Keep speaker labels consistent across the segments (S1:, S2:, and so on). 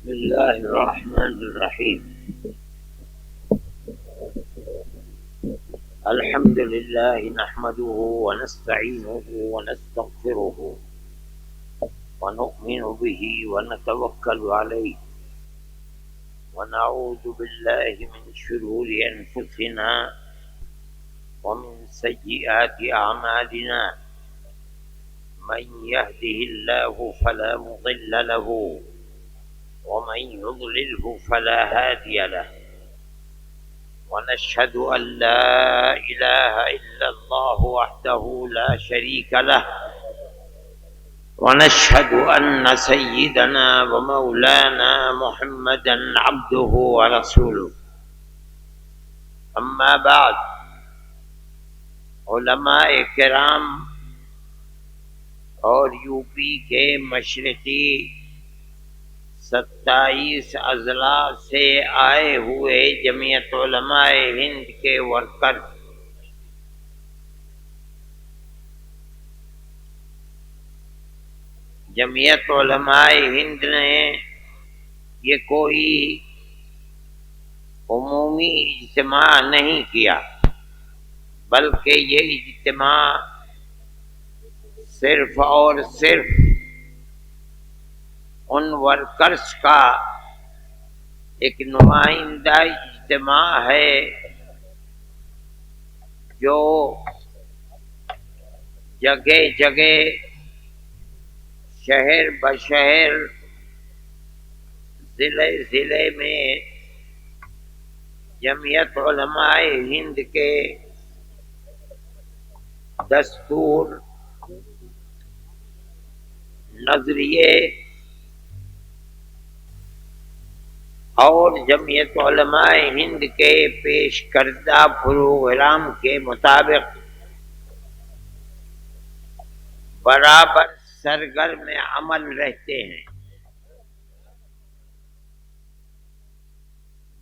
S1: بسم الله الرحمن الرحيم. الحمد لله نحمده ونستعينه ونستغفره ونؤمن به ونتوكل عليه ونعوذ بالله من شرور أنفسنا ومن سيئات أعمالنا. من يهده الله فلا مضل له ومن يضلله فلا هادي له، ونشهد أن لا إله إلا الله وحده لا شريك له، ونشهد أن سيدنا ومولانا محمدا عبده ورسوله. أما بعد، علماء کرام اور یو پی کے مشرقی 27 اضلاع سے آئے ہوئے جمعیت علماء ہند کے ورکر، جمعیت علماء ہند نے یہ کوئی عمومی اجتماع نہیں کیا، بلکہ یہ اجتماع صرف اور صرف ان ورکرز کا ایک نمائندہ اجتماع ہے جو جگہ جگہ شہر بشہر ضلع ضلع میں جمعیت علماء ہند کے دستور، نظریے اور جمعیت علماء ہند کے پیش کردہ پروگرام کے مطابق برابر سرگرم عمل رہتے ہیں۔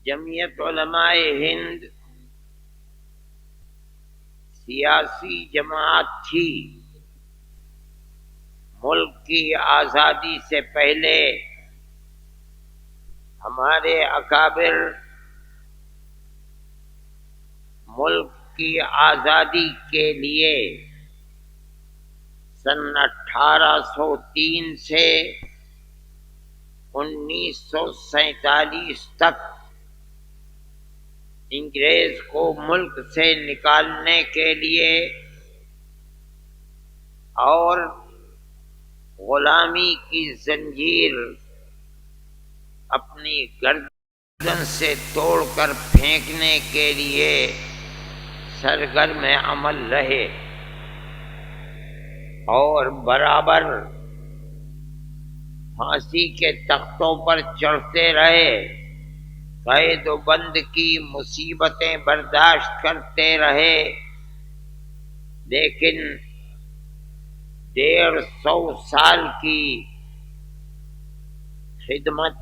S1: جمعیت علماء ہند سیاسی جماعت تھی۔ ملک کی آزادی سے پہلے ہمارے اکابر ملک کی آزادی کے لیے سن 1803 سے 1947 تک انگریز کو ملک سے نکالنے کے لیے اور غلامی کی زنجیر اپنی گردن سے توڑ کر پھینکنے کے لیے سرگرم عمل رہے اور برابر پھانسی کے تختوں پر چڑھتے رہے، قید و بند کی مصیبتیں برداشت کرتے رہے، لیکن 150 سال کی خدمت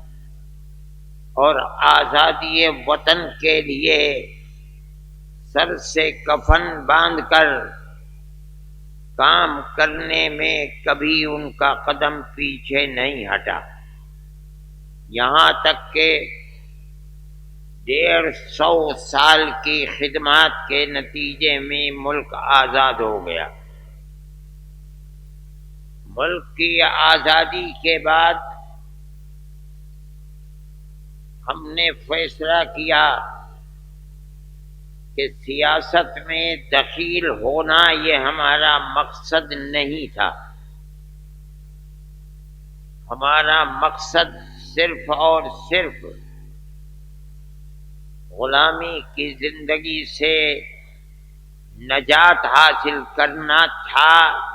S1: اور آزادی وطن کے لیے سر سے کفن باندھ کر کام کرنے میں کبھی ان کا قدم پیچھے نہیں ہٹا، یہاں تک کہ 150 سال کی خدمات کے نتیجے میں ملک آزاد ہو گیا۔ ملک کی آزادی کے بعد ہم نے فیصلہ کیا کہ سیاست میں دخیل ہونا یہ ہمارا مقصد نہیں تھا۔ ہمارا مقصد صرف اور صرف غلامی کی زندگی سے نجات حاصل کرنا تھا۔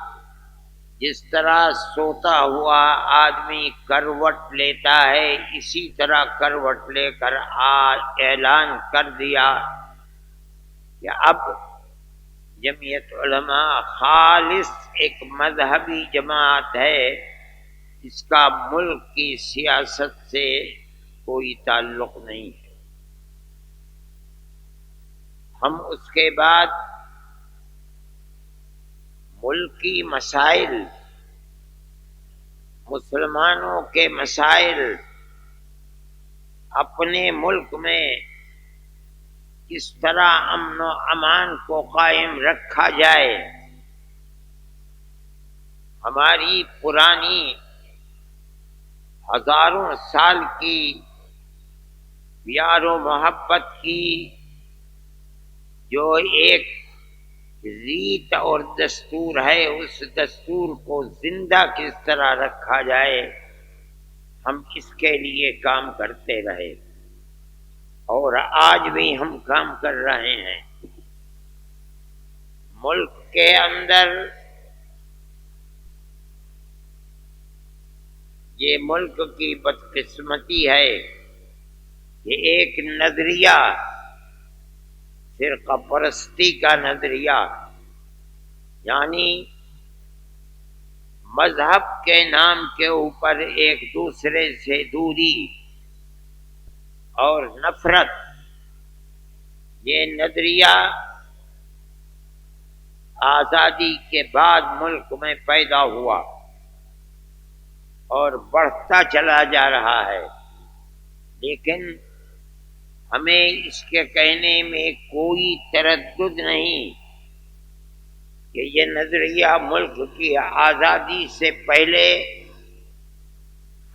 S1: جس طرح سوتا ہوا آدمی کروٹ لیتا ہے، اسی طرح کروٹ لے کر اعلان کر دیا کہ اب جمعیت علماء خالص ایک مذہبی جماعت ہے، اس کا ملک کی سیاست سے کوئی تعلق نہیں ہے۔ ہم اس کے بعد ملکی مسائل، مسلمانوں کے مسائل اپنے ملک میں کس طرح امن و امان کو قائم رکھا جائے. ہماری پرانی ہزاروں سال کی پیار و محبت کی جو ایک ریت اور دستور ہے، اس دستور کو زندہ کس طرح رکھا جائے، ہم اس کے لیے کام کرتے رہے اور آج بھی ہم کام کر رہے ہیں. ملک کے اندر یہ ملک کی بدقسمتی ہے کہ ایک نظریہ فرقہ پرستی کا نظریہ، یعنی مذہب کے نام کے اوپر ایک دوسرے سے دوری اور نفرت، یہ نظریہ آزادی کے بعد ملک میں پیدا ہوا اور بڑھتا چلا جا رہا ہے. لیکن ہمیں اس کے کہنے میں کوئی تردد نہیں کہ یہ نظریہ ملک کی آزادی سے پہلے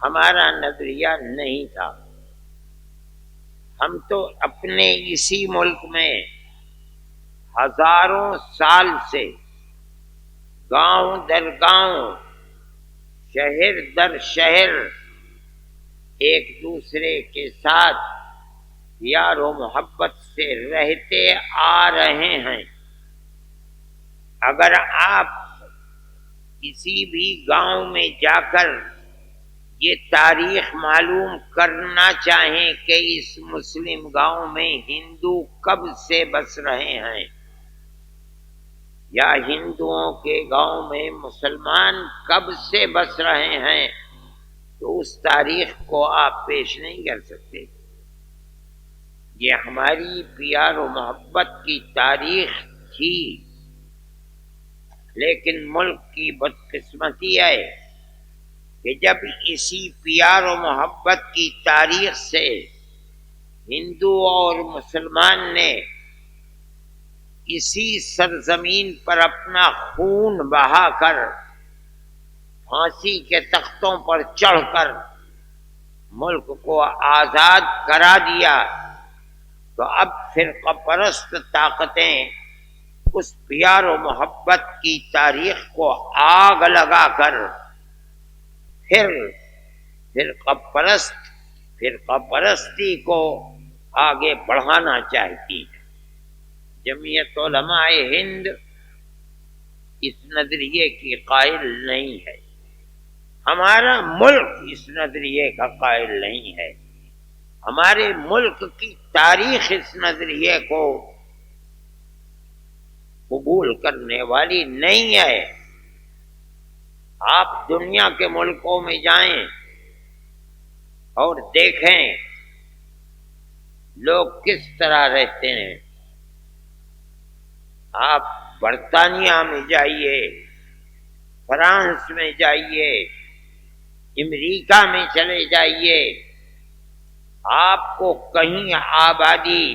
S1: ہمارا نظریہ نہیں تھا. ہم تو اپنے اسی ملک میں ہزاروں سال سے گاؤں در گاؤں، شہر در شہر ایک دوسرے کے ساتھ پیار و محبت سے رہتے آ رہے ہیں. اگر آپ کسی بھی گاؤں میں جا کر یہ تاریخ معلوم کرنا چاہیں کہ اس مسلم گاؤں میں ہندو کب سے بس رہے ہیں یا ہندوؤں کے گاؤں میں مسلمان کب سے بس رہے ہیں، تو اس تاریخ کو آپ پیش نہیں کر سکتے. یہ ہماری پیار و محبت کی تاریخ تھی. لیکن ملک کی بدقسمتی ہے کہ جب اسی پیار و محبت کی تاریخ سے ہندو اور مسلمان نے اسی سرزمین پر اپنا خون بہا کر پھانسی کے تختوں پر چڑھ کر ملک کو آزاد کرا دیا، تو اب فرقہ پرست طاقتیں اس پیار و محبت کی تاریخ کو آگ لگا کر پھر فرقہ پرستی کو آگے بڑھانا چاہتی ہے. جمعیت علماء ہند اس نظریے کی قائل نہیں ہے، ہمارا ملک اس نظریے کا قائل نہیں ہے. ہمارے ملک کی تاریخ اس نظریے کو قبول کرنے والی نہیں ہے. آپ دنیا کے ملکوں میں جائیں اور دیکھیں لوگ کس طرح رہتے ہیں. آپ برطانیہ میں جائیے، فرانس میں جائیے، امریکہ میں چلے جائیے، آپ کو کہیں آبادی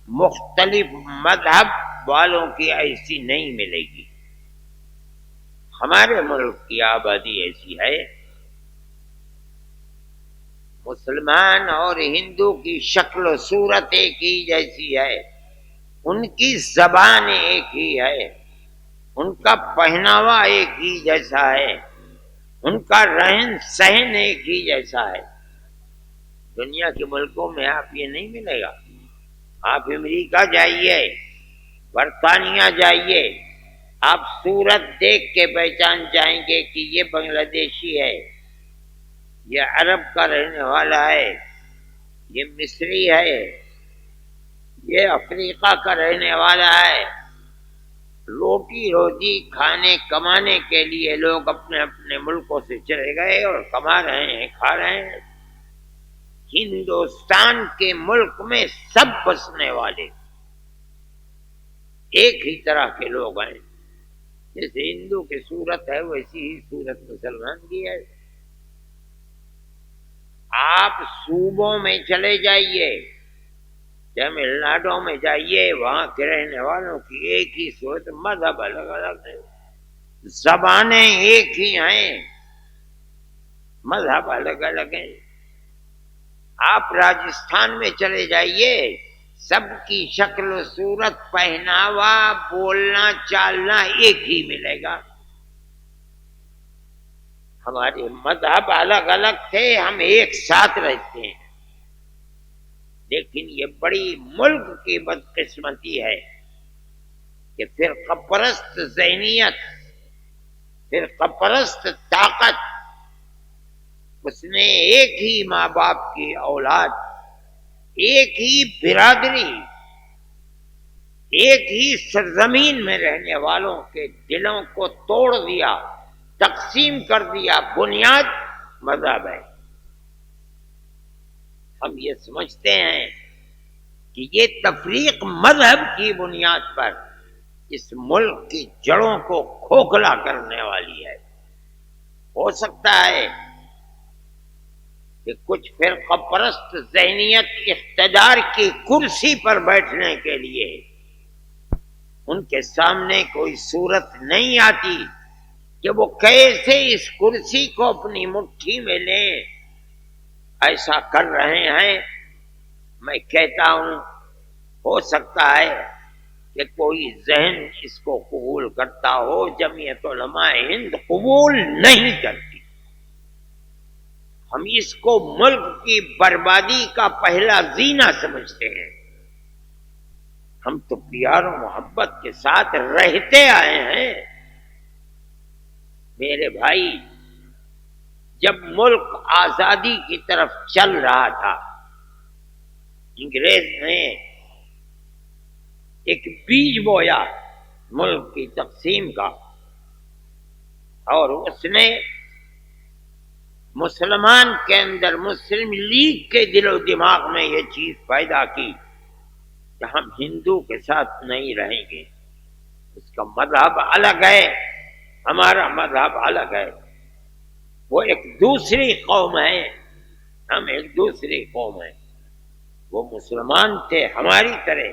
S1: مختلف مذہب والوں کی ایسی نہیں ملے گی. ہمارے ملک کی آبادی ایسی ہے. مسلمان اور ہندو کی شکل و صورت ایک ہی جیسی ہے، ان کی زبان ایک ہی ہے، ان کا پہناوا ایک ہی جیسا ہے، ان کا رہن سہن ایک ہی جیسا ہے. دنیا کے ملکوں میں آپ یہ نہیں ملے گا. آپ امریکہ جائیے، برطانیہ جائیے، آپ صورت دیکھ کے پہچان جائیں گے کہ یہ بنگلہ دیشی ہے، یہ عرب کا رہنے والا ہے، یہ مصری ہے، یہ افریقہ کا رہنے والا ہے. روٹی روزی کھانے کمانے کے لیے لوگ اپنے اپنے ملکوں سے چلے گئے اور کما رہے ہیں، کھا رہے ہیں. ہندوستان کے ملک میں سب بسنے والے ایک ہی طرح کے لوگ ہیں. جیسے ہندو کی صورت ہے ویسی ہی صورت مسلمان کی ہے. آپ صوبوں میں چلے جائیے، تمل ناڈو میں جائیے، وہاں کے رہنے والوں کی ایک ہی صورت، مذہب الگ الگ ہے، زبانیں ایک ہی ہیں، مذہب الگ الگ ہیں۔ آپ راجستھان میں چلے جائیے، سب کی شکل و صورت، پہناوا، بولنا چالنا ایک ہی ملے گا۔ ہمارے مذہب الگ الگ تھے، ہم ایک ساتھ رہتے ہیں، لیکن یہ بڑی ملک کی بدقسمتی ہے کہ فرقہ پرست ذہنیت، فرقہ پرست طاقت، اس نے ایک ہی ماں باپ کی اولاد، ایک ہی برادری، ایک ہی سرزمین میں رہنے والوں کے دلوں کو توڑ دیا، تقسیم کر دیا، بنیاد مذہب ہے۔ ہم یہ سمجھتے ہیں کہ یہ تفریق مذہب کی بنیاد پر اس ملک کی جڑوں کو کھوکھلا کرنے والی ہے۔ ہو سکتا ہے کہ کچھ فرقہ پرست ذہنیت اقتدار کی کرسی پر بیٹھنے کے لیے ان کے سامنے کوئی صورت نہیں آتی کہ وہ کیسے اس کرسی کو اپنی مٹھی میں لیں، ایسا کر رہے ہیں۔ میں کہتا ہوں ہو سکتا ہے کہ کوئی ذہن اس کو قبول کرتا ہو، جمعیت علماء ہند قبول نہیں کرتی۔ ہم اس کو ملک کی بربادی کا پہلا زینہ سمجھتے ہیں۔ ہم تو پیار و محبت کے ساتھ رہتے آئے ہیں۔ میرے بھائی، جب ملک آزادی کی طرف چل رہا تھا، انگریز نے ایک بیج بویا ملک کی تقسیم کا، اور اس نے مسلمان کے اندر، مسلم لیگ کے دل و دماغ میں یہ چیز پیدا کی کہ ہم ہندو کے ساتھ نہیں رہیں گے، اس کا مذہب الگ ہے، ہمارا مذہب الگ ہے، وہ ایک دوسری قوم ہے، ہم ایک دوسری قوم ہیں۔ وہ مسلمان تھے ہماری طرح،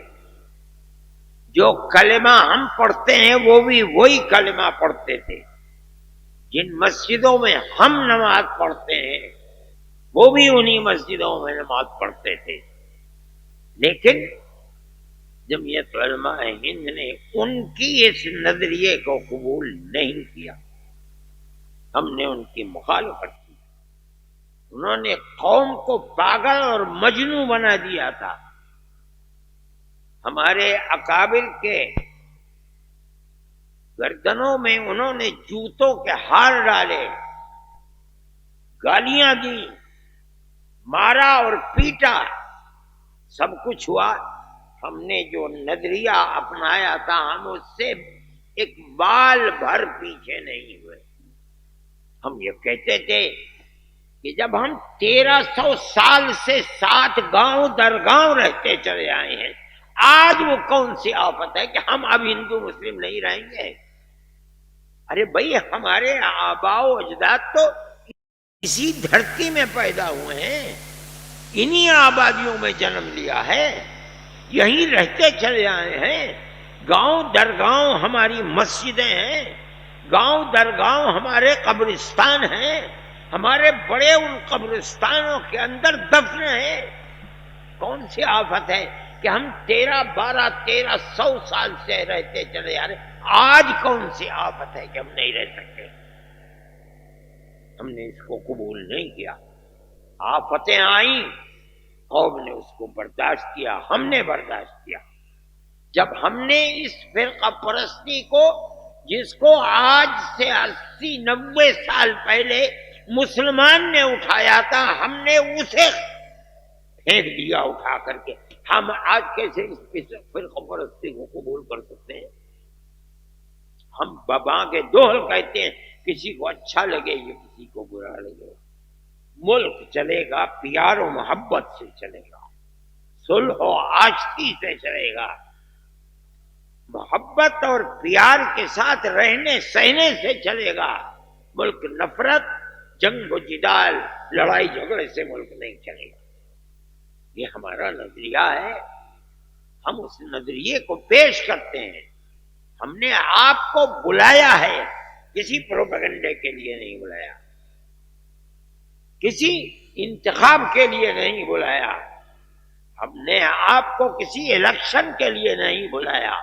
S1: جو کلمہ ہم پڑھتے ہیں وہ بھی وہی کلمہ پڑھتے تھے، جن مسجدوں میں ہم نماز پڑھتے ہیں وہ بھی انہی مسجدوں میں نماز پڑھتے تھے، لیکن جمعیت علماء ہند نے ان کی اس نظریے کو قبول نہیں کیا، ہم نے ان کی مخالفت کی۔ انہوں نے قوم کو پاگل اور مجنون بنا دیا تھا۔ ہمارے اکابر کے گردنوں میں انہوں نے جوتوں کے ہار ڈالے، گالیاں دی، مارا اور پیٹا، سب کچھ ہوا۔ ہم نے جو نظریہ اپنایا تھا، ہم اس سے ایک بال بھر پیچھے نہیں ہوئے۔ ہم یہ کہتے تھے کہ جب ہم 1300 سال سے 7 گاؤں در گاؤں رہتے چلے آئے ہیں، آج وہ کون سی آفت ہے کہ ہم اب ہندو مسلم نہیں رہیں گے؟ ارے بھائی، ہمارے آباء و اجداد تو اسی دھرتی میں پیدا ہوئے ہیں، انہی آبادیوں میں جنم لیا ہے، یہیں رہتے چلے آئے ہیں۔ گاؤں در گاؤں ہماری مسجدیں ہیں، گاؤں در گاؤں ہمارے قبرستان ہیں، ہمارے بڑے ان قبرستانوں کے اندر دفن ہیں۔ کون سی آفت ہے کہ ہم 1300 سال سے رہتے چلے آ رہے، آج کون سی آفت ہے کہ ہم نہیں رہ سکتے؟ ہم نے اس کو قبول نہیں کیا۔ آفتیں آئیں، قوم نے اس کو برداشت کیا، ہم نے برداشت کیا۔ جب ہم نے اس فرقہ پرستی کو، جس کو آج سے 80-90 سال پہلے مسلمان نے اٹھایا تھا، ہم نے اسے پھینک دیا اٹھا کر کے، ہم آج کیسے اس فرقہ پرستی کو قبول کر سکتے ہیں؟ ہم بابا کے دوہل کہتے ہیں، کسی کو اچھا لگے یا کسی کو برا لگے، ملک چلے گا پیار و محبت سے چلے گا، صلح و آشتی سے چلے گا، محبت اور پیار کے ساتھ رہنے سہنے سے چلے گا۔ ملک نفرت، جنگ و جدال، لڑائی جھگڑے سے ملک نہیں چلے گا۔ یہ ہمارا نظریہ ہے، ہم اس نظریے کو پیش کرتے ہیں۔ ہم نے آپ کو بلایا ہے، کسی پروپیگنڈے کے لیے نہیں بلایا، کسی انتخاب کے لیے نہیں بلایا، ہم نے آپ کو کسی الیکشن کے لیے نہیں بلایا۔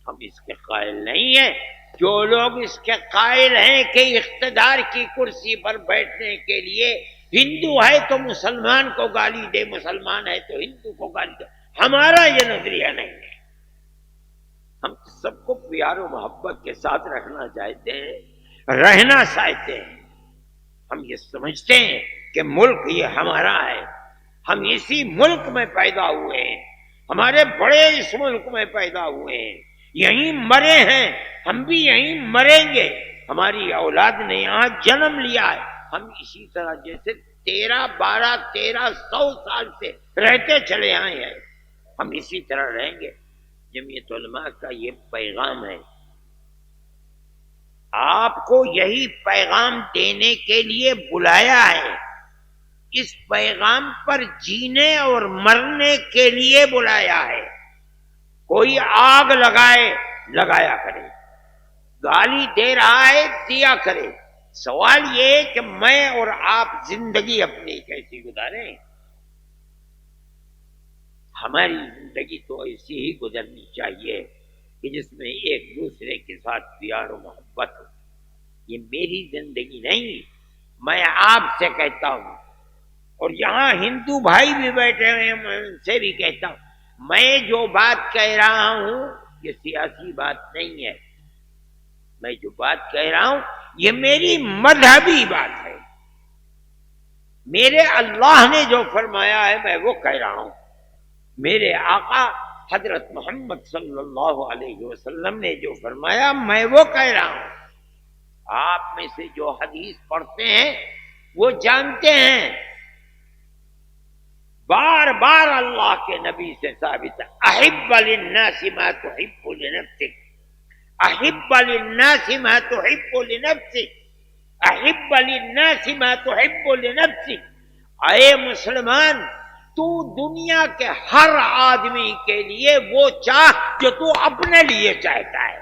S1: ہم اس کے قائل نہیں ہیں۔ جو لوگ اس کے قائل ہیں کہ اقتدار کی کرسی پر بیٹھنے کے لیے ہندو ہے تو مسلمان کو گالی دے، مسلمان ہے تو ہندو کو گالی دے، ہمارا یہ نظریہ نہیں ہے۔ ہم سب کو پیار و محبت کے ساتھ رکھنا چاہتے ہیں، رہنا چاہتے ہیں۔ ہم یہ سمجھتے ہیں کہ ملک یہ ہمارا ہے، ہم اسی ملک میں پیدا ہوئے ہیں، ہمارے بڑے اس ملک میں پیدا ہوئے ہیں، یہیں مرے ہیں، ہم بھی یہیں مریں گے۔ ہماری اولاد نے یہاں جنم لیا ہے، ہم اسی طرح جیسے 1300 سال سے رہتے چلے آئے ہیں، ہم اسی طرح رہیں گے۔ جمعیت علماء کا یہ پیغام ہے، آپ کو یہی پیغام دینے کے لیے بلایا ہے، اس پیغام پر جینے اور مرنے کے لیے بلایا ہے۔ کوئی آگ لگائے لگایا کرے، گالی دے رہا ہے دیا کرے، سوال یہ ہے کہ میں اور آپ زندگی اپنی کیسی گزاریں۔ ہماری زندگی تو ایسی ہی گزرنی چاہیے کہ جس میں ایک دوسرے کے ساتھ پیار و محبت ہو۔ یہ میری زندگی نہیں، میں آپ سے کہتا ہوں، اور یہاں ہندو بھائی بھی بیٹھے ہوئے ہیں، میں ان سے بھی کہتا ہوں، میں جو بات کہہ رہا ہوں یہ سیاسی بات نہیں ہے، میں جو بات کہہ رہا ہوں یہ میری مذہبی بات ہے، میرے اللہ نے جو فرمایا ہے میں وہ کہہ رہا ہوں، میرے آقا حضرت محمد صلی اللہ علیہ وسلم نے جو فرمایا میں وہ کہہ رہا ہوں۔ آپ میں سے جو حدیث پڑھتے ہیں وہ جانتے ہیں، بار بار اللہ کے نبی سے ثابت ہے، احب للناس ما تحب لنفسک، احب للناس ما تحب لنفسک، احب للناس ما تحب لنفسک۔ اے مسلمان، تو دنیا کے ہر آدمی کے لیے وہ چاہ جو تو اپنے لیے چاہتا ہے۔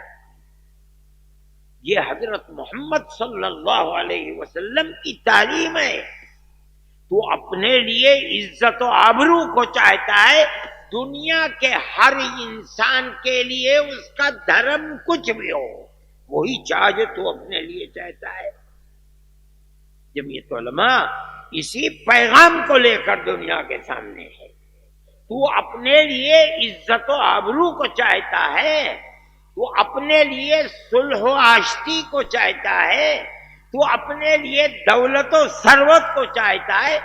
S1: یہ حضرت محمد صلی اللہ علیہ وسلم کی تعلیم ہے۔ تو اپنے لیے عزت و آبرو کو چاہتا ہے، دنیا کے ہر انسان کے لیے اس کا دھرم کچھ بھی ہو وہی چاہ جو تو اپنے لیے چاہتا ہے۔ جمعیت علماء اسی پیغام کو لے کر دنیا کے سامنے ہے۔ تو اپنے لیے عزت و آبرو کو چاہتا ہے، تو اپنے لیے صلح و آشتی کو چاہتا ہے، تو اپنے لیے دولت و ثروت کو چاہتا ہے۔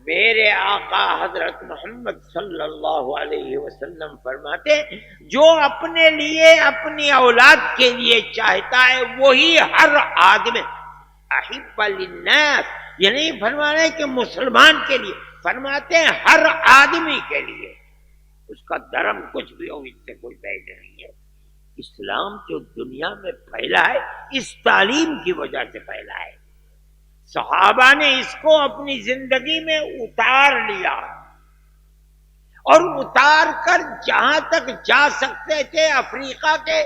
S1: میرے آقا حضرت محمد صلی اللہ علیہ وسلم فرماتے ہیں، جو اپنے لیے اپنی اولاد کے لیے چاہتا ہے وہی ہر آدمی، احب للناس، یہ نہیں فرمانے کہ مسلمان کے لیے، فرماتے ہیں ہر آدمی کے لیے، اس کا دھرم کچھ بھی ہو اس سے کوئی بعید نہیں ہے۔ اسلام جو دنیا میں پھیلا ہے اس تعلیم کی وجہ سے پھیلا ہے۔ صحابہ نے اس کو اپنی زندگی میں اتار لیا، اور اتار کر جہاں تک جا سکتے تھے افریقہ کے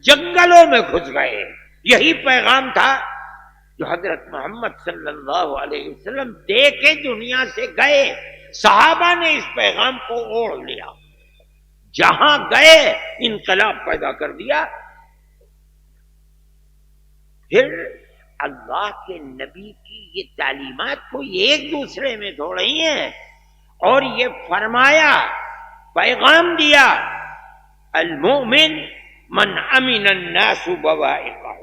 S1: جنگلوں میں گھس گئے۔ یہی پیغام تھا جو حضرت محمد صلی اللہ علیہ وسلم دے کے دنیا سے گئے۔ صحابہ نے اس پیغام کو اوڑھ لیا، جہاں گئے انقلاب پیدا کر دیا۔ پھر اللہ کے نبی کی یہ تعلیمات کوئی ایک دوسرے میں تھوڑی ہیں، اور یہ فرمایا، پیغام دیا، المؤمن من امن الناس بوائقہ،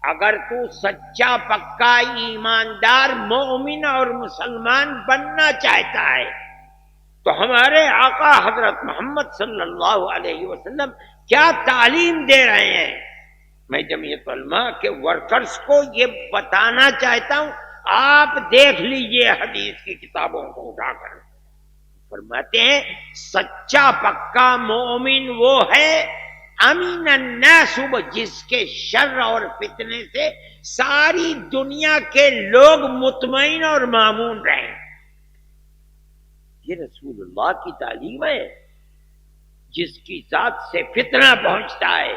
S1: اگر تو سچا پکا ایماندار مومن اور مسلمان بننا چاہتا ہے تو ہمارے آقا حضرت محمد صلی اللہ علیہ وسلم کیا تعلیم دے رہے ہیں۔ میں جمعیت علماء کے ورکرز کو یہ بتانا چاہتا ہوں، آپ دیکھ لیجئے حدیث کی کتابوں کو اٹھا کر، فرماتے ہیں سچا پکا مومن وہ ہے امین الناس، وہ جس کے شر اور فتنے سے ساری دنیا کے لوگ مطمئن اور مامون رہیں۔ یہ رسول اللہ کی تعلیم ہے۔ جس کی ذات سے فتنہ پہنچتا ہے،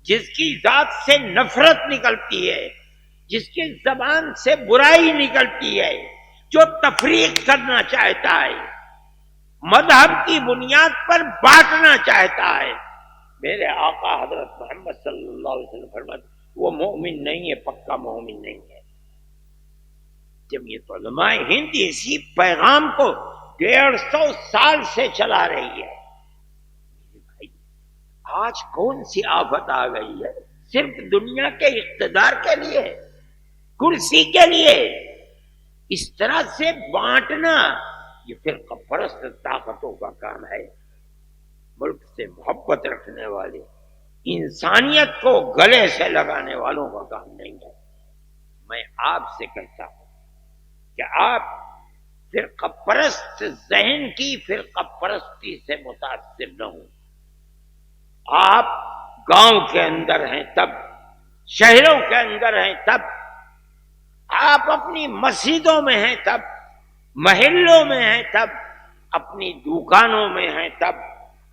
S1: جس کی ذات سے نفرت نکلتی ہے، جس کی زبان سے برائی نکلتی ہے، جو تفریق کرنا چاہتا ہے، مذہب کی بنیاد پر بانٹنا چاہتا ہے، میرے آقا حضرت محمد صلی اللہ علیہ وسلم فرماتے وہ مومن نہیں ہے، پکا مومن نہیں ہے۔ جمعیت علماء ہند اسی پیغام کو 150 سال سے چلا رہی ہے۔ آج کون سی آفت آ گئی ہے؟ صرف دنیا کے اقتدار کے لیے، کرسی کے لیے اس طرح سے بانٹنا، یہ فرقہ پرست طاقتوں کا کام ہے۔ ملک سے محبت رکھنے والے، انسانیت کو گلے سے لگانے والوں کا کام نہیں ہے۔ میں آپ سے کہتا ہوں کہ آپ فرقہ پرست ذہن کی فرقہ پرستی سے متاثر نہ ہوں۔ آپ گاؤں کے اندر ہیں تب، شہروں کے اندر ہیں تب، آپ اپنی مسجدوں میں ہیں تب، محلوں میں ہیں تب، اپنی دکانوں میں ہیں تب،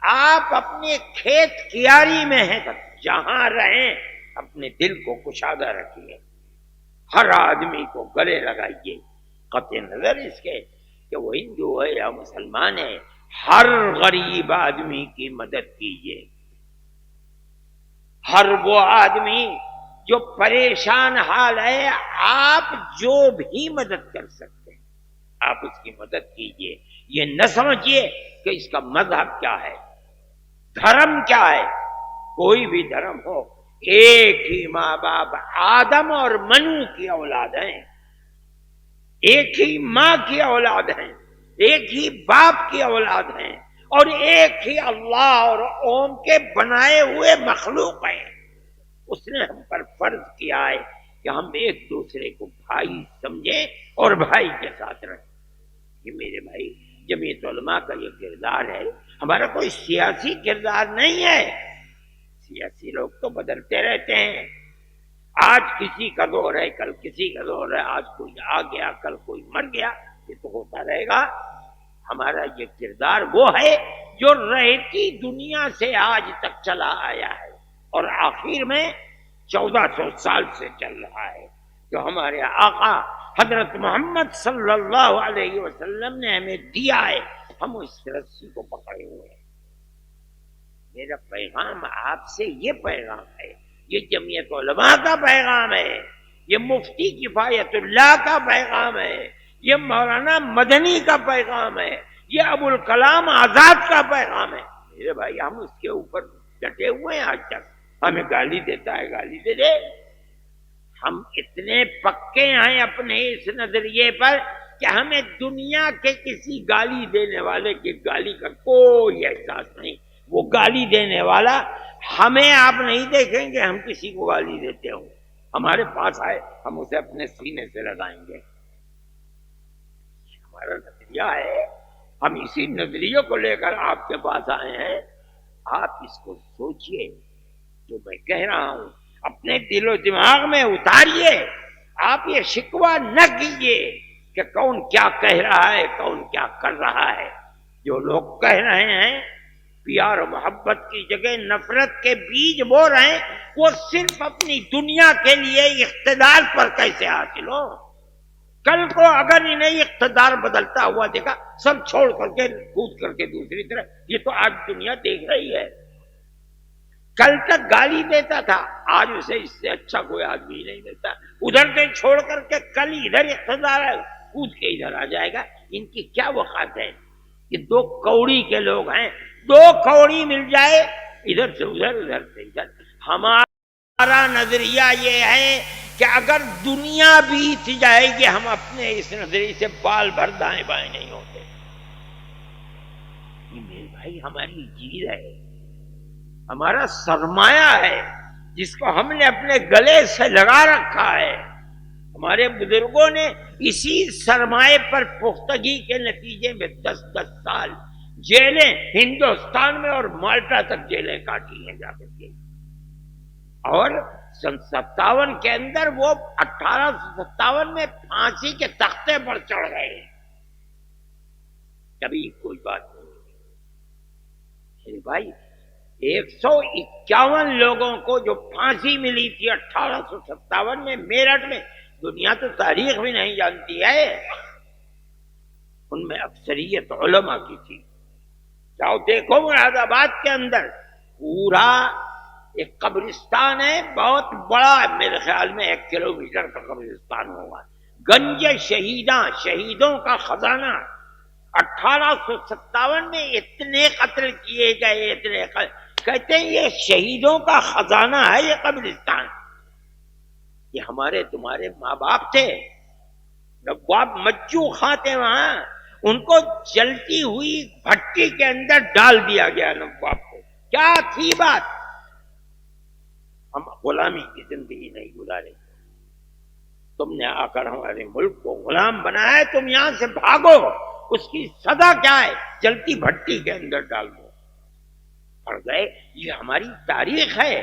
S1: آپ اپنے کھیت کیاری میں ہیں تب، جہاں رہیں اپنے دل کو کشادہ رکھیے، ہر آدمی کو گلے لگائیے، قطع نظر اس کے کہ وہ ہندو ہے یا مسلمان ہے، ہر غریب آدمی کی مدد کیجیے۔ ہر وہ آدمی جو پریشان حال ہے، آپ جو بھی مدد کر سکتے ہیں آپ اس کی مدد کیجیے۔ یہ نہ سمجھیے کہ اس کا مذہب کیا ہے، دھرم کیا ہے۔ کوئی بھی دھرم ہو، ایک ہی ماں باپ آدم اور منو کی اولاد ہیں، ایک ہی ماں کی اولاد ہیں، ایک ہی باپ کی اولاد ہیں، اور ایک ہی اللہ اور اوم کے بنائے ہوئے مخلوق ہیں۔ اس نے ہم پر فرض کیا ہے کہ ہم ایک دوسرے کو بھائی سمجھیں اور بھائی کے ساتھ رہیں۔ یہ میرے بھائی جمعیت علماء کا یہ کردار ہے، ہمارا کوئی سیاسی کردار نہیں ہے۔ سیاسی لوگ تو بدلتے رہتے ہیں، آج کسی کا دور ہے، کل کسی کا دور ہے، آج کوئی آ گیا کل کوئی مر گیا، یہ تو ہوتا رہے گا۔ ہمارا یہ کردار وہ ہے جو رہتی دنیا سے آج تک چلا آیا ہے، اور آخر میں 1400 سال سے چل رہا ہے، جو ہمارے آقا حضرت محمد صلی اللہ علیہ وسلم نے ہمیں دیا ہے، ہم اس رسی کو پکڑے ہوئے ہیں۔ میرا پیغام آپ سے یہ پیغام ہے، یہ جمعیت علماء کا پیغام ہے، یہ مفتی کفایت اللہ کا پیغام ہے، یہ مولانا مدنی کا پیغام ہے، یہ ابوالکلام آزاد کا پیغام ہے۔ میرے بھائی ہم اس کے اوپر ڈٹے ہوئے ہیں، آج تک ہمیں گالی دیتا ہے، گالی دے دے۔ ہم اتنے پکے ہیں اپنے اس نظریے پر کہ ہمیں دنیا کے کسی گالی دینے والے کی گالی کا کوئی احساس نہیں۔ وہ گالی دینے والا ہمیں آپ نہیں دیکھیں گے ہم کسی کو گالی دیتے ہوں، ہمارے پاس آئے ہم اسے اپنے سینے سے لگائیں گے۔ ہمارا نظریہ ہے، ہم اسی نظریے کو لے کر آپ کے پاس آئے ہیں۔ آپ اس کو سوچئے، جو میں کہہ رہا ہوں اپنے دل و دماغ میں اتاریے۔ آپ یہ شکوہ نہ کیجیے کہ کون کیا کہہ رہا ہے، کون کیا کر رہا ہے۔ جو لوگ کہہ رہے ہیں پیار و محبت کی جگہ نفرت کے بیج بو رہے ہیں، وہ صرف اپنی دنیا کے لیے اقتدار پر کیسے حاصل ہو۔ کل کو اگر انہیں اقتدار بدلتا ہوا دیکھا، سب چھوڑ کر کے کود کر کے دوسری طرف، یہ تو آج دنیا دیکھ رہی ہے۔ کل تک گالی دیتا تھا، آج اسے اس سے اچھا کوئی آدمی نہیں دیتا۔ ادھر سے چھوڑ کر کے کل ادھر اقتدار ہے، کود کے ادھر آ جائے گا۔ ان کی کیا وقت ہے؟ یہ دو کوڑی کے لوگ ہیں، دو کوڑی مل جائے ادھر سے ادھر، ادھر سے ادھر۔ ہمارا نظریہ یہ ہے کہ اگر دنیا بیت جائے گی ہم اپنے اس نظریے سے بال بھر دائیں بائیں نہیں ہوتے۔ یہ میرے بھائی ہماری جیت ہے، ہمارا سرمایہ ہے، جس کو ہم نے اپنے گلے سے لگا رکھا ہے۔ ہمارے بزرگوں نے اسی سرمایہ پر پختگی کے نتیجے میں 10 سال جیلیں ہندوستان میں اور مالٹا تک جیلیں کاٹی ہیں جا کر کے، اور سن 57 کے اندر وہ 1857 میں پھانسی کے تختے پر چڑھ گئے، کبھی کوئی بات نہیں میرے بھائی۔ 151 لوگوں کو جو پھانسی ملی تھی 1857 میں میرٹھ میں، دنیا تو تاریخ بھی نہیں جانتی ہے، ان میں اکثریت علماء کی تھی۔ جاؤ دیکھو مراد آباد کے اندر پورا ایک قبرستان ہے، بہت بڑا ہے، میرے خیال میں 1 کلومیٹر کا قبرستان ہوگا، گنج شہیداں، شہیدوں کا خزانہ۔ 1857 میں اتنے قتل کیے گئے، اتنے کہتے ہیں یہ شہیدوں کا خزانہ ہے یہ قبرستان۔ یہ ہمارے تمہارے ماں باپ تھے، نواب مجو خاں تھے وہاں، ان کو جلتی ہوئی بھٹی کے اندر ڈال دیا گیا نواب کو۔ کیا تھی بات؟ ہم غلامی کی زندگی نہیں گزارے، تم نے آ کر ہمارے ملک کو غلام بنایا ہے، تم یہاں سے بھاگو، اس کی سزا کیا ہے؟ جلتی بھٹی کے اندر ڈال دو۔ پڑ گئے، یہ ہماری تاریخ ہے۔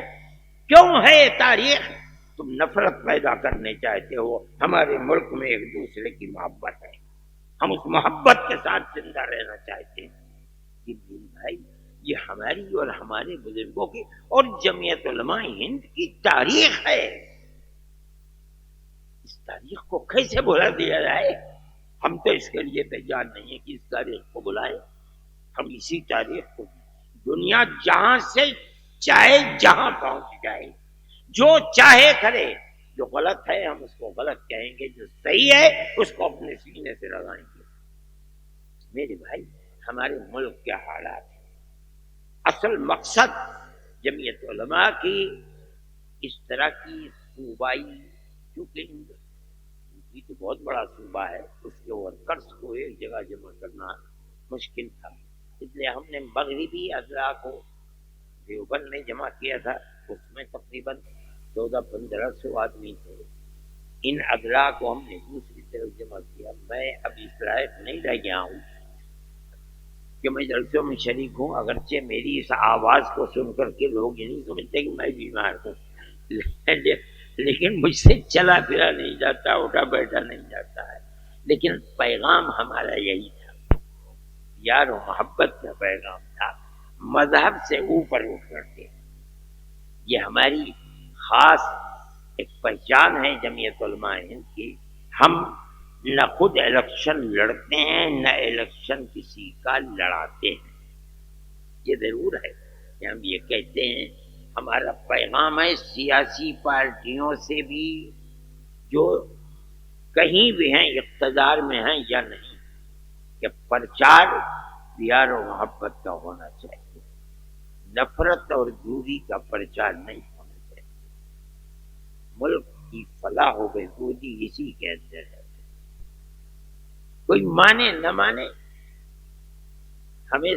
S1: کیوں ہے یہ تاریخ؟ تم نفرت پیدا کرنے چاہتے ہو، ہمارے ملک میں ایک دوسرے کی محبت ہے، ہم اس محبت کے ساتھ زندہ رہنا چاہتے ہیں۔ بھائی یہ ہماری اور ہمارے بزرگوں کی اور جمعیت علماء ہند کی تاریخ ہے، اس تاریخ کو کیسے بھلا دیا جائے؟ ہم تو اس کے لیے تیار نہیں ہے کہ اس تاریخ کو بلائیں، ہم اسی تاریخ کو، دنیا جہاں سے چاہے جہاں پہنچ جائے، جو چاہے کرے، جو غلط ہے ہم اس کو غلط کہیں گے، جو صحیح ہے اس کو اپنے سینے سے لگائیں گے۔ میرے بھائی ہمارے ملک کے حالات ہیں، اصل مقصد جمعیت علماء کی اس طرح کی صوبائی، کیونکہ یہ تو بہت بڑا صوبہ ہے، اس کے ورکرز کو ایک جگہ جمع کرنا مشکل تھا، اس لیے ہم نے مغربی اضلاع کو دیوبند میں جمع کیا تھا، اس میں تقریباً 1400-1500 آدمی تھے۔ ان اضلاع کو ہم نے دوسری طرف جمع کیا۔ میں اب اس لائق نہیں رہ گیا ہوں کہ میں جلسوں میں شریک ہوں، اگرچہ میری اس آواز کو سن کر کے لوگ یہ نہیں سمجھتے کہ میں بیمار ہوں، لیکن مجھ سے چلا پھرا نہیں جاتا، اٹھا بیٹھا نہیں جاتا ہے، لیکن پیغام ہمارا یہی تھا، یار و محبت کا پیغام تھا، مذہب سے اوپر اٹھ کر کے۔ یہ ہماری خاص ایک پہچان ہے جمعیت علماء ہند کی۔ ہم نہ خود الیکشن لڑتے ہیں، نہ الیکشن کسی کا لڑاتے ہیں، یہ ضرور ہے کہ ہم یہ کہتے ہیں، ہمارا پیغام ہے سیاسی پارٹیوں سے بھی جو کہیں بھی ہیں، اقتدار میں ہیں یا نہیں، کہ پرچار پیار و محبت کا ہونا چاہیے، نفرت اور دوری کا پرچار نہیں ہونا چاہیے۔ ملک کی فلاح و بہبودی اسی کے اندر ہے، کوئی مانے نہ مانے، ہمیں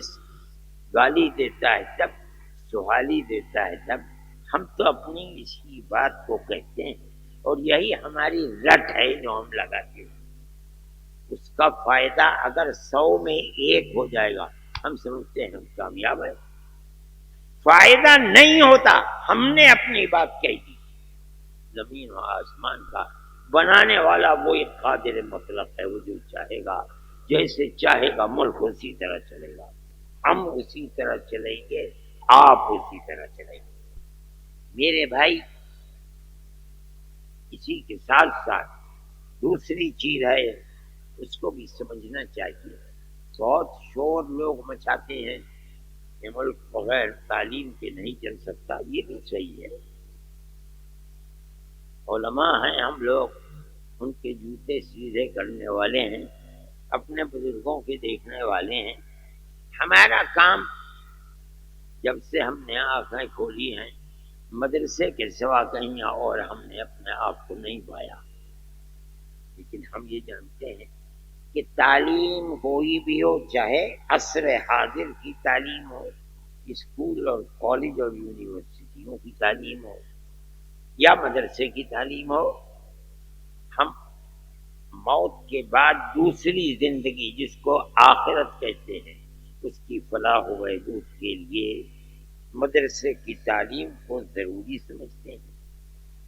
S1: گالی دیتا ہے تب، سہالی دیتا ہے تب، ہم تو اپنی اسی بات کو کہتے ہیں، اور یہی ہماری رٹ ہے جو ہم لگاتے ہیں۔ اس کا فائدہ اگر 100 میں 1 ہو جائے گا، ہم سمجھتے ہیں ہم کامیاب ہیں، فائدہ نہیں ہوتا، ہم نے اپنی بات کہی دی۔ زمین و آسمان کا بنانے والا وہ ایک قادر مطلق ہے، وہ جو چاہے گا، جیسے چاہے گا ملک اسی طرح چلے گا، ہم اسی طرح چلیں گے، آپ اسی طرح چلیں گے۔ میرے بھائی اسی کے ساتھ ساتھ دوسری چیز ہے، اس کو بھی سمجھنا چاہیے۔ بہت شور لوگ مچاتے ہیں کہ ملک بغیر تعلیم کے نہیں چل سکتا، یہ بھی صحیح ہے، علماء ہیں ہم لوگ، ان کے جوتے سیدھے کرنے والے ہیں، اپنے بزرگوں کے دیکھنے والے ہیں۔ ہمارا کام جب سے ہم نے آنکھیں کھولی ہیں، مدرسے کے سوا کہیں اور ہم نے اپنے آپ کو نہیں پایا، لیکن ہم یہ جانتے ہیں کہ تعلیم کوئی بھی ہو، چاہے عصر حاضر کی تعلیم ہو، اسکول اور کالج اور یونیورسٹیوں کی تعلیم ہو، یا مدرسے کی تعلیم ہو، ہم موت کے بعد دوسری زندگی جس کو آخرت کہتے ہیں، اس کی فلاح و بہبود کے لیے مدرسے کی تعلیم کو ضروری سمجھتے ہیں،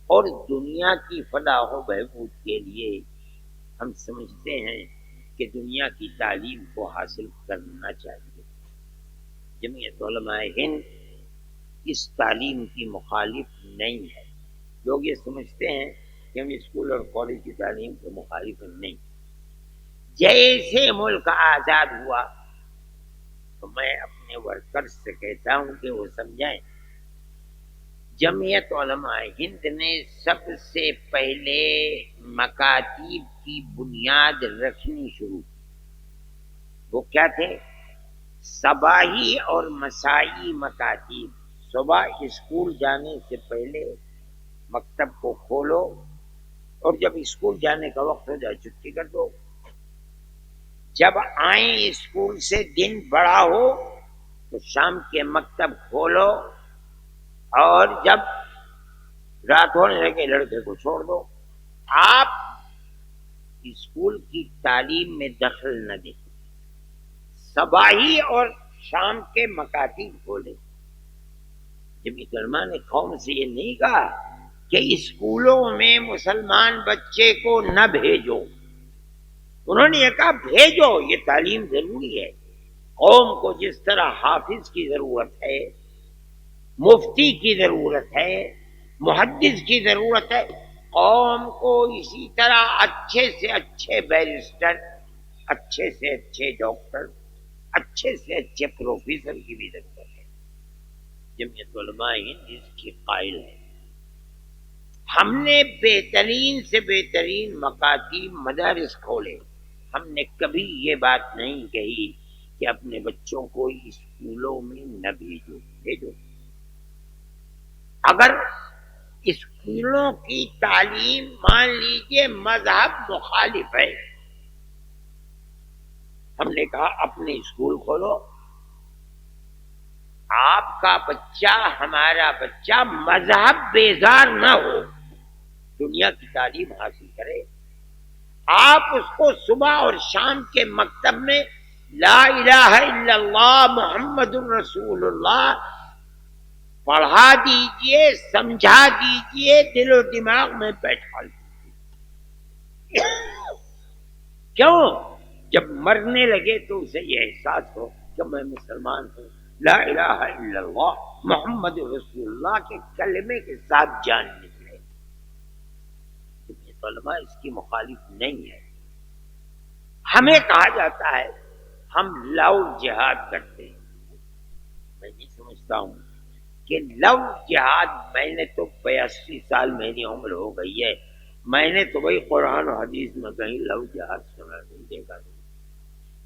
S1: اور دنیا کی فلاح و بہبود کے لیے ہم سمجھتے ہیں کہ دنیا کی تعلیم کو حاصل کرنا چاہیے۔ جمعیت علماء ہند اس تعلیم کی مخالف نہیں ہے۔ لوگ یہ سمجھتے ہیں کہ ہم اسکول اور کالج کی تعلیم کے مخالف نہیں۔ جیسے ملک آزاد ہوا تو میں اپنے ورکرز سے کہتا ہوں کہ وہ سمجھائیں، جمعیت علماء ہند نے سب سے پہلے مکاتیب کی بنیاد رکھنی شروع کی۔ وہ کیا تھے؟ صباحی اور مسائی مکاتیب۔ صبح اسکول جانے سے پہلے مکتب کو کھولو، اور جب اسکول جانے کا وقت ہو جائے چھٹی کر دو۔ جب آئیں اسکول سے دن بڑا ہو تو شام کے مکتب کھولو، اور جب رات ہونے لگے لڑکے کو چھوڑ دو۔ آپ اسکول کی تعلیم میں دخل نہ دیں، صباحی اور شام کے مکاتب کھولے۔ جمعیت علماء نے قوم سے یہ نہیں کہا کہ اسکولوں میں مسلمان بچے کو نہ بھیجو، انہوں نے یہ کہا بھیجو، یہ تعلیم ضروری ہے۔ قوم کو جس طرح حافظ کی ضرورت ہے، مفتی کی ضرورت ہے، محدث کی ضرورت ہے، قوم کو اسی طرح اچھے سے اچھے بیرسٹر، اچھے سے اچھے ڈاکٹر، اچھے سے اچھے پروفیسر کی بھی ضرورت ہے۔ جمعیت علماء ہند اس کی قائل ہے۔ ہم نے بہترین سے بہترین مکاتب مدارس کھولے، ہم نے کبھی یہ بات نہیں کہی کہ اپنے بچوں کو اسکولوں میں نہ بھیجو۔ اگر اسکولوں کی تعلیم مان لیجیے مذہب مخالف ہے، ہم نے کہا اپنے اسکول کھولو، آپ کا بچہ ہمارا بچہ مذہب بیزار نہ ہو، دنیا کی تعلیم حاصل کرے۔ آپ اس کو صبح اور شام کے مکتب میں لا الہ الا اللہ محمد الرسول اللہ پڑھا دیجئے، سمجھا دیجئے، دل و دماغ میں بیٹھا دیجئے۔ کیوں؟ جب مرنے لگے تو اسے یہ احساس ہو کہ میں مسلمان ہوں، لا الہ الا اللہ محمد رسول اللہ کے کلمے کے ساتھ جان نکلے۔ علماء اس کی مخالف نہیں ہے۔ ہمیں کہا جاتا ہے ہم لو جہاد کرتے ہیں، میں نہیں سمجھتا ہوں کہ لو جہاد، میں نے تو 82 سال میری عمر ہو گئی ہے، میں نے تو بھائی قرآن و حدیث میں کہیں لو جہاد سنا نہیں، دیکھا نہیں۔